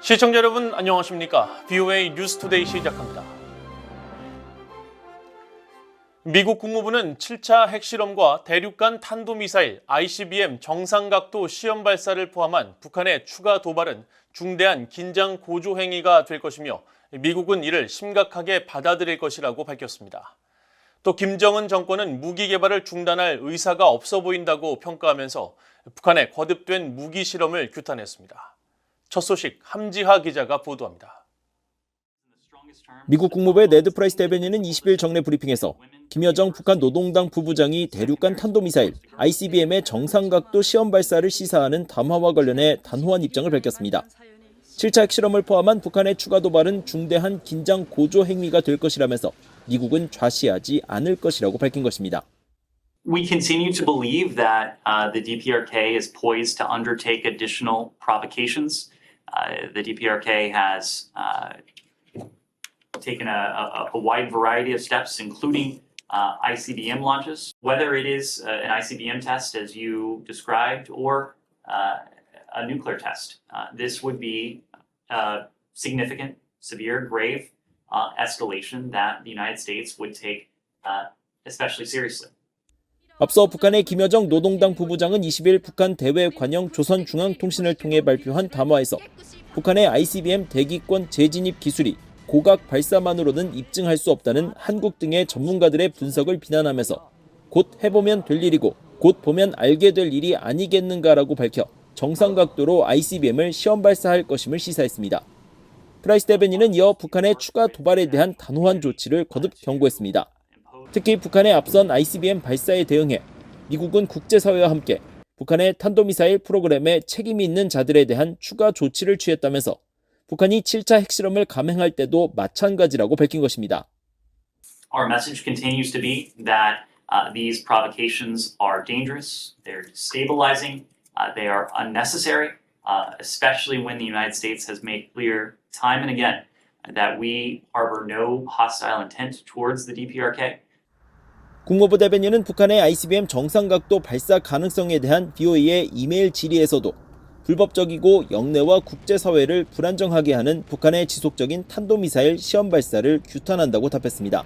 시청자 여러분 안녕하십니까? VOA 뉴스투데이 시작합니다. 미국 국무부는 7차 핵실험과 대륙간 탄도미사일 ICBM 정상각도 시험 발사를 포함한 북한의 추가 도발은 중대한 긴장 고조 행위가 될 것이며 미국은 이를 심각하게 받아들일 것이라고 밝혔습니다. 또 김정은 정권은 무기 개발을 중단할 의사가 없어 보인다고 평가하면서 북한의 거듭된 무기 실험을 규탄했습니다. 첫 소식 함지하 기자가 보도합니다. 미국 국무부의 네드 프라이스 대변인은 20일 정례 브리핑에서 김여정 북한 노동당 부부장이 대륙간 탄도미사일 ICBM의 정상각도 시험 발사를 시사하는 담화와 관련해 단호한 입장을 밝혔습니다. 7차 핵실험을 포함한 북한의 추가 도발은 중대한 긴장 고조 행위가 될 것이라면서 미국은 좌시하지 않을 것이라고 밝힌 것입니다. We continue to believe that the DPRK is poised to undertake additional provocations. The DPRK has taken a wide variety of steps, including ICBM launches. Whether it is an ICBM test, as you described, or a nuclear test, this would be a significant, severe, grave escalation that the United States would take especially seriously. 앞서 북한의 김여정 노동당 부부장은 20일 북한 대외 관영 조선중앙통신을 통해 발표한 담화에서 북한의 ICBM 대기권 재진입 기술이 고각 발사만으로는 입증할 수 없다는 한국 등의 전문가들의 분석을 비난하면서 곧 해보면 될 일이고 곧 보면 알게 될 일이 아니겠는가라고 밝혀 정상각도로 ICBM을 시험 발사할 것임을 시사했습니다. 프라이스 대변인은 이어 북한의 추가 도발에 대한 단호한 조치를 거듭 경고했습니다. 특히 북한의 앞선 ICBM 발사에 대응해 미국은 국제사회와 함께 북한의 탄도미사일 프로그램에 책임이 있는 자들에 대한 추가 조치를 취했다면서 북한이 7차 핵실험을 감행할 때도 마찬가지라고 밝힌 것입니다. Our message continues to be that these provocations are dangerous, they're destabilizing, they are unnecessary, especially when the United States has made clear time and again that we harbor no hostile intent towards the DPRK. 국무부 대변인은 북한의 ICBM 정상각도 발사 가능성에 대한 BOE의 이메일 질의에서도 불법적이고 영내와 국제사회를 불안정하게 하는 북한의 지속적인 탄도미사일 시험 발사를 규탄한다고 답했습니다.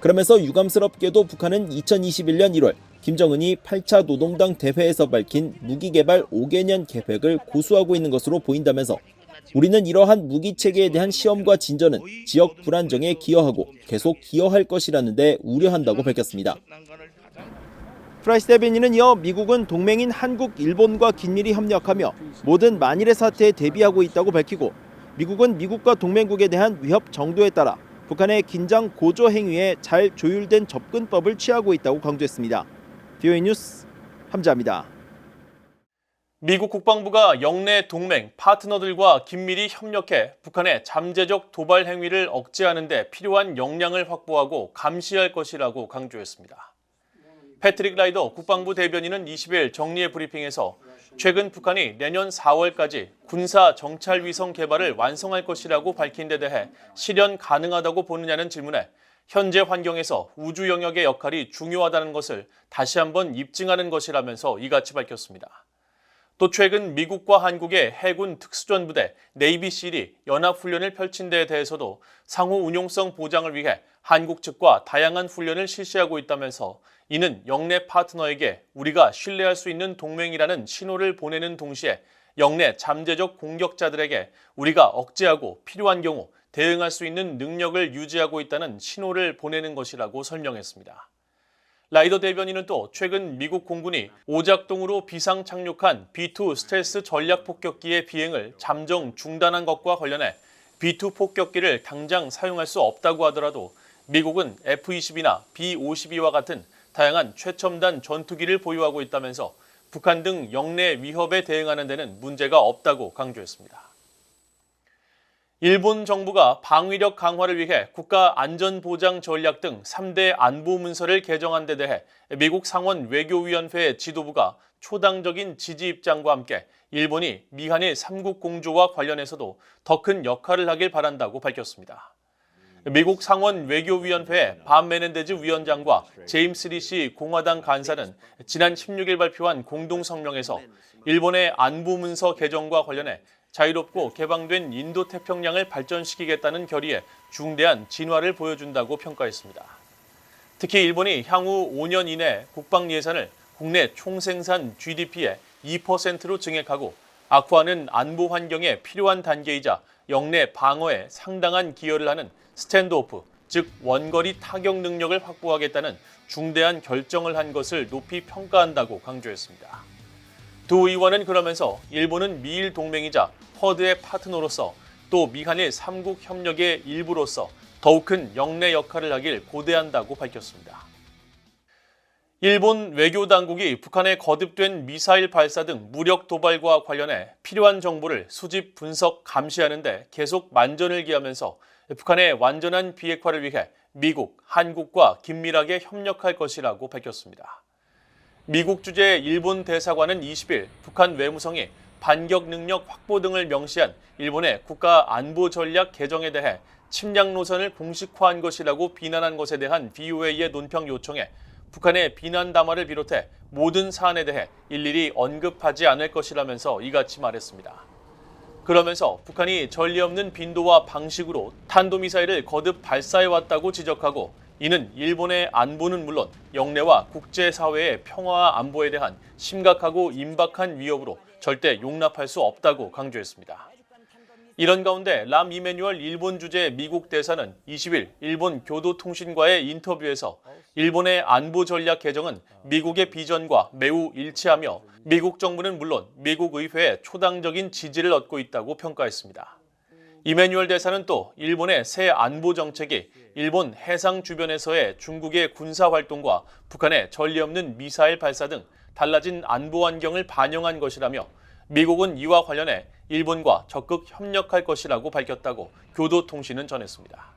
그러면서 유감스럽게도 북한은 2021년 1월 김정은이 8차 노동당 대회에서 밝힌 무기개발 5개년 계획을 고수하고 있는 것으로 보인다면서 우리는 이러한 무기체계에 대한 시험과 진전은 지역 불안정에 기여하고 계속 기여할 것이라는 데 우려한다고 밝혔습니다. 프라이스 대변인은 이어 미국은 동맹인 한국, 일본과 긴밀히 협력하며 모든 만일의 사태에 대비하고 있다고 밝히고 미국은 미국과 동맹국에 대한 위협 정도에 따라 북한의 긴장 고조 행위에 잘 조율된 접근법을 취하고 있다고 강조했습니다. VOA 뉴스 함지하입니다. 미국 국방부가 영내 동맹, 파트너들과 긴밀히 협력해 북한의 잠재적 도발 행위를 억제하는 데 필요한 역량을 확보하고 감시할 것이라고 강조했습니다. 패트릭 라이더 국방부 대변인은 20일 정례 브리핑에서 최근 북한이 내년 4월까지 군사 정찰 위성 개발을 완성할 것이라고 밝힌 데 대해 실현 가능하다고 보느냐는 질문에 현재 환경에서 우주 영역의 역할이 중요하다는 것을 다시 한번 입증하는 것이라면서 이같이 밝혔습니다. 또 최근 미국과 한국의 해군 특수전부대 네이비실이 연합훈련을 펼친 데에 대해서도 상호 운용성 보장을 위해 한국 측과 다양한 훈련을 실시하고 있다면서 이는 영내 파트너에게 우리가 신뢰할 수 있는 동맹이라는 신호를 보내는 동시에 영내 잠재적 공격자들에게 우리가 억제하고 필요한 경우 대응할 수 있는 능력을 유지하고 있다는 신호를 보내는 것이라고 설명했습니다. 라이더 대변인은 또 최근 미국 공군이 오작동으로 비상 착륙한 B-2 스텔스 전략 폭격기의 비행을 잠정 중단한 것과 관련해 B-2 폭격기를 당장 사용할 수 없다고 하더라도 미국은 F-22나 B-52와 같은 다양한 최첨단 전투기를 보유하고 있다면서 북한 등 영내 위협에 대응하는 데는 문제가 없다고 강조했습니다. 일본 정부가 방위력 강화를 위해 국가안전보장 전략 등 3대 안보 문서를 개정한 데 대해 미국 상원 외교위원회 지도부가 초당적인 지지 입장과 함께 일본이 미한일 3국 공조와 관련해서도 더 큰 역할을 하길 바란다고 밝혔습니다. 미국 상원 외교위원회 밥 메넨데즈 위원장과 제임스 리시 공화당 간사는 지난 16일 발표한 공동성명에서 일본의 안보 문서 개정과 관련해 자유롭고 개방된 인도태평양을 발전시키겠다는 결의에 중대한 진화를 보여준다고 평가했습니다. 특히 일본이 향후 5년 이내 국방 예산을 국내 총생산 GDP의 2%로 증액하고 악화하는 안보 환경에 필요한 단계이자 영내 방어에 상당한 기여를 하는 스탠드오프, 즉 원거리 타격 능력을 확보하겠다는 중대한 결정을 한 것을 높이 평가한다고 강조했습니다. 두 의원은 그러면서 일본은 미일 동맹이자 쿼드의 파트너로서 또 미한일 3국 협력의 일부로서 더욱 큰 영내 역할을 하길 고대한다고 밝혔습니다. 일본 외교당국이 북한의 거듭된 미사일 발사 등 무력 도발과 관련해 필요한 정보를 수집, 분석, 감시하는 데 계속 만전을 기하면서 북한의 완전한 비핵화를 위해 미국, 한국과 긴밀하게 협력할 것이라고 밝혔습니다. 미국 주재 일본 대사관은 20일 북한 외무성이 반격 능력 확보 등을 명시한 일본의 국가 안보 전략 개정에 대해 침략 노선을 공식화한 것이라고 비난한 것에 대한 BOA의 논평 요청에 북한의 비난 담화를 비롯해 모든 사안에 대해 일일이 언급하지 않을 것이라면서 이같이 말했습니다. 그러면서 북한이 전례 없는 빈도와 방식으로 탄도미사일을 거듭 발사해왔다고 지적하고 이는 일본의 안보는 물론 영내와 국제사회의 평화와 안보에 대한 심각하고 임박한 위협으로 절대 용납할 수 없다고 강조했습니다. 이런 가운데 람 이메뉴얼 일본 주재 미국 대사는 20일 일본 교도통신과의 인터뷰에서 일본의 안보 전략 개정은 미국의 비전과 매우 일치하며 미국 정부는 물론 미국 의회의 초당적인 지지를 얻고 있다고 평가했습니다. 이메뉴얼 대사는 또 일본의 새 안보 정책이 일본 해상 주변에서의 중국의 군사 활동과 북한의 전례 없는 미사일 발사 등 달라진 안보 환경을 반영한 것이라며 미국은 이와 관련해 일본과 적극 협력할 것이라고 밝혔다고 교도통신은 전했습니다.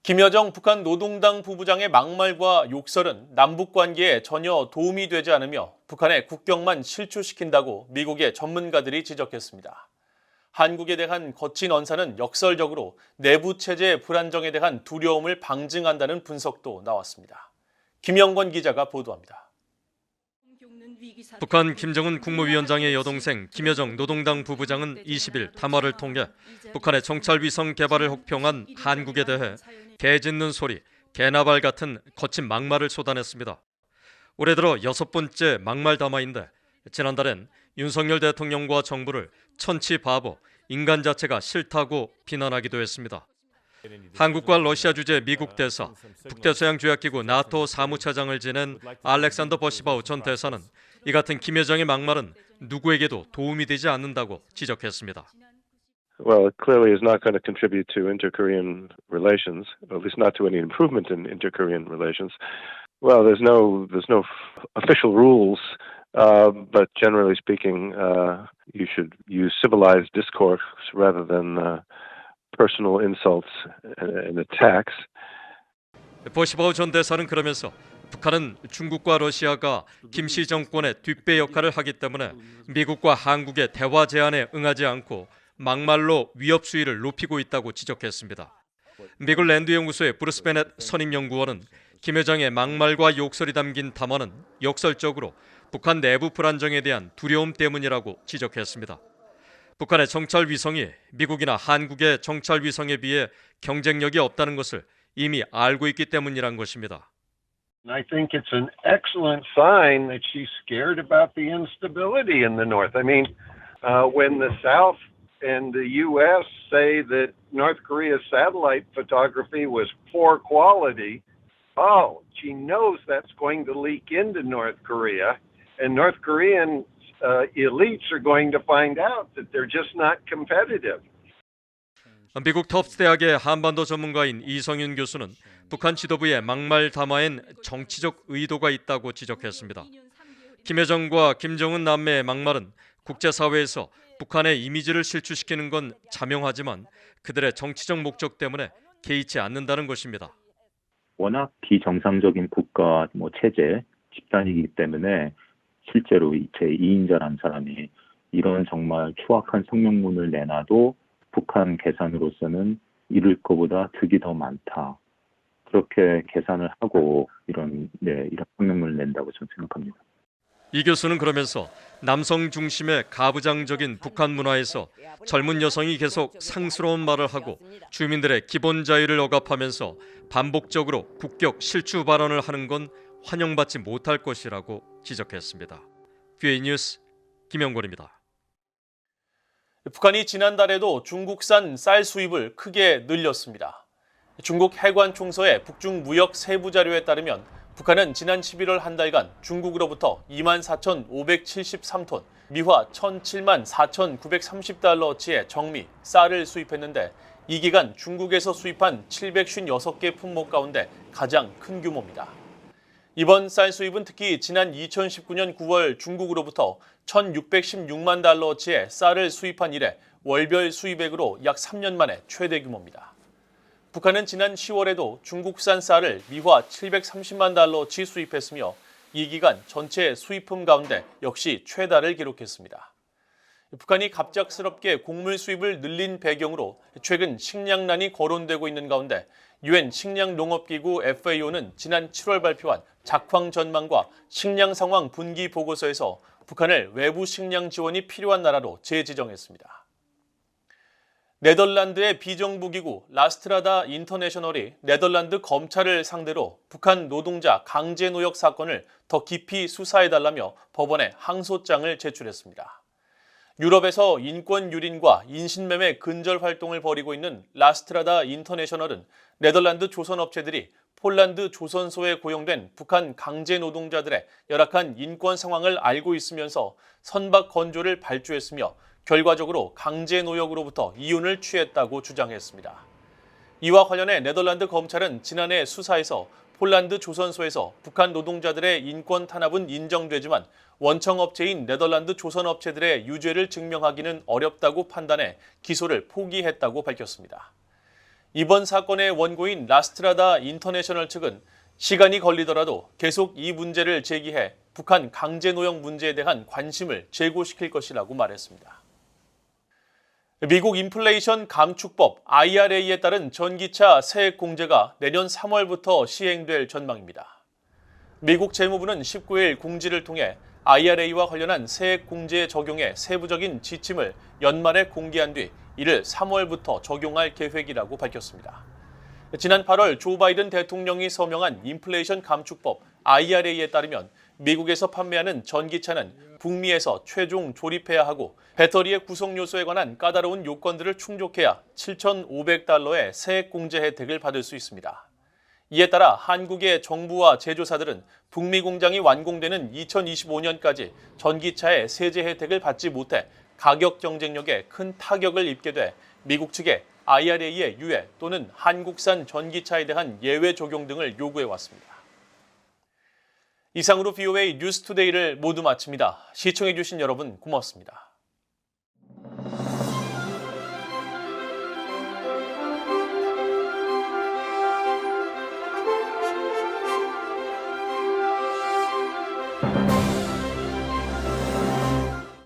김여정 북한 노동당 부부장의 막말과 욕설은 남북관계에 전혀 도움이 되지 않으며 북한의 국격만 실추시킨다고 미국의 전문가들이 지적했습니다. 한국에 대한 거친 언사는 역설적으로 내부 체제의 불안정에 대한 두려움을 방증한다는 분석도 나왔습니다. 김영권 기자가 보도합니다. 북한 김정은 국무위원장의 여동생 김여정 노동당 부부장은 20일 담화를 통해 북한의 정찰위성 개발을 혹평한 한국에 대해 개 짖는 소리, 개나발 같은 거친 막말을 쏟아냈습니다. 올해 들어 6번째 막말 담화인데 지난달엔 윤석열 대통령과 정부를 천치 바보, 인간 자체가 싫다고 비난하기도 했습니다. 한국과 러시아 주재 미국 대사, 북대서양 조약기구 나토 사무차장을 지낸 알렉산더 버시바우 전 대사는 이 같은 김여정의 막말은 누구에게도 도움이 되지 않는다고 지적했습니다. Well, it clearly is not going to contribute to inter-Korean relations, at least not to any improvement in inter-Korean relations. Well, there's no official rules, but generally speaking, you should use civilized discourse rather than personal insults and attacks. 버시바우 전 대사는 그러면서 북한은 중국과 러시아가 김씨 정권의 뒷배 역할을 하기 때문에 미국과 한국의 대화 제안에 응하지 않고 막말로 위협 수위를 높이고 있다고 지적했습니다. 미국 랜드 연구소의 브루스 베넷 선임 연구원은 김여정의 막말과 욕설이 담긴 담화는 역설적으로 북한 내부 불안정에 대한 두려움 때문이라고 지적했습니다. 북한의 정찰 위성이 미국이나 한국의 정찰 위성에 비해 경쟁력이 없다는 것을 이미 알고 있기 때문이란 것입니다. I think it's an excellent sign that she's scared about the instability in the North. I mean, when the South and the U.S. say that North Korea's satellite photography was poor quality, she knows that's going to leak into North Korea, and North Korean elites are going to find out that they're just not competitive. 미국 터프트 대학의 한반도 전문가인 이성윤 교수는 북한 지도부의 막말 담화엔 정치적 의도가 있다고 지적했습니다. 김여정과 김정은 남매의 막말은 국제사회에서 북한의 이미지를 실추시키는 건 자명하지만 그들의 정치적 목적 때문에 개의치 않는다는 것입니다. 워낙 비정상적인 국가 체제, 집단이기 때문에 실제로 제2인자라는 사람이 이런 정말 추악한 성명문을 내놔도 북한 계산으로서는 잃을 것보다 득이 더 많다. 그렇게 계산을 하고 이런 성명문을 낸다고 저는 생각합니다. 이 교수는 그러면서 남성 중심의 가부장적인 북한 문화에서 젊은 여성이 계속 상스러운 말을 하고 주민들의 기본 자유를 억압하면서 반복적으로 국격 실추 발언을 하는 건 환영받지 못할 것이라고 지적했습니다. 뷰에이 뉴스 김영권입니다. 북한이 지난달에도 중국산 쌀 수입을 크게 늘렸습니다. 중국 해관총서의 북중 무역 세부 자료에 따르면 북한은 지난 11월 한 달간 중국으로부터 24,573톤, 미화 1,007만 4,930달러어치의 정미, 쌀을 수입했는데 이 기간 중국에서 수입한 756개 품목 가운데 가장 큰 규모입니다. 이번 쌀 수입은 특히 지난 2019년 9월 중국으로부터 1,616만 달러어치의 쌀을 수입한 이래 월별 수입액으로 약 3년 만에 최대 규모입니다. 북한은 지난 10월에도 중국산 쌀을 미화 730만 달러어치 수입했으며 이 기간 전체 수입품 가운데 역시 최다를 기록했습니다. 북한이 갑작스럽게 곡물 수입을 늘린 배경으로 최근 식량난이 거론되고 있는 가운데 유엔 식량농업기구 FAO는 지난 7월 발표한 작황 전망과 식량 상황 분기 보고서에서 북한을 외부 식량 지원이 필요한 나라로 재지정했습니다. 네덜란드의 비정부기구 라스트라다 인터내셔널이 네덜란드 검찰을 상대로 북한 노동자 강제노역 사건을 더 깊이 수사해달라며 법원에 항소장을 제출했습니다. 유럽에서 인권 유린과 인신매매 근절 활동을 벌이고 있는 라스트라다 인터내셔널은 네덜란드 조선업체들이 폴란드 조선소에 고용된 북한 강제노동자들의 열악한 인권 상황을 알고 있으면서 선박 건조를 발주했으며 결과적으로 강제노역으로부터 이윤을 취했다고 주장했습니다. 이와 관련해 네덜란드 검찰은 지난해 수사에서 폴란드 조선소에서 북한 노동자들의 인권 탄압은 인정되지만 원청업체인 네덜란드 조선업체들의 유죄를 증명하기는 어렵다고 판단해 기소를 포기했다고 밝혔습니다. 이번 사건의 원고인 라스트라다 인터내셔널 측은 시간이 걸리더라도 계속 이 문제를 제기해 북한 강제노역 문제에 대한 관심을 제고시킬 것이라고 말했습니다. 미국 인플레이션 감축법 IRA에 따른 전기차 세액 공제가 내년 3월부터 시행될 전망입니다. 미국 재무부는 19일 공지를 통해 IRA와 관련한 세액 공제 적용의 세부적인 지침을 연말에 공개한 뒤 이를 3월부터 적용할 계획이라고 밝혔습니다. 지난 8월 조 바이든 대통령이 서명한 인플레이션 감축법 IRA에 따르면 미국에서 판매하는 전기차는 북미에서 최종 조립해야 하고 배터리의 구성 요소에 관한 까다로운 요건들을 충족해야 7,500달러의 세액 공제 혜택을 받을 수 있습니다. 이에 따라 한국의 정부와 제조사들은 북미 공장이 완공되는 2025년까지 전기차의 세제 혜택을 받지 못해 가격 경쟁력에 큰 타격을 입게 돼 미국 측에 IRA의 유예 또는 한국산 전기차에 대한 예외 적용 등을 요구해 왔습니다. 이상으로 VOA 뉴스투데이를 모두 마칩니다. 시청해주신 여러분 고맙습니다.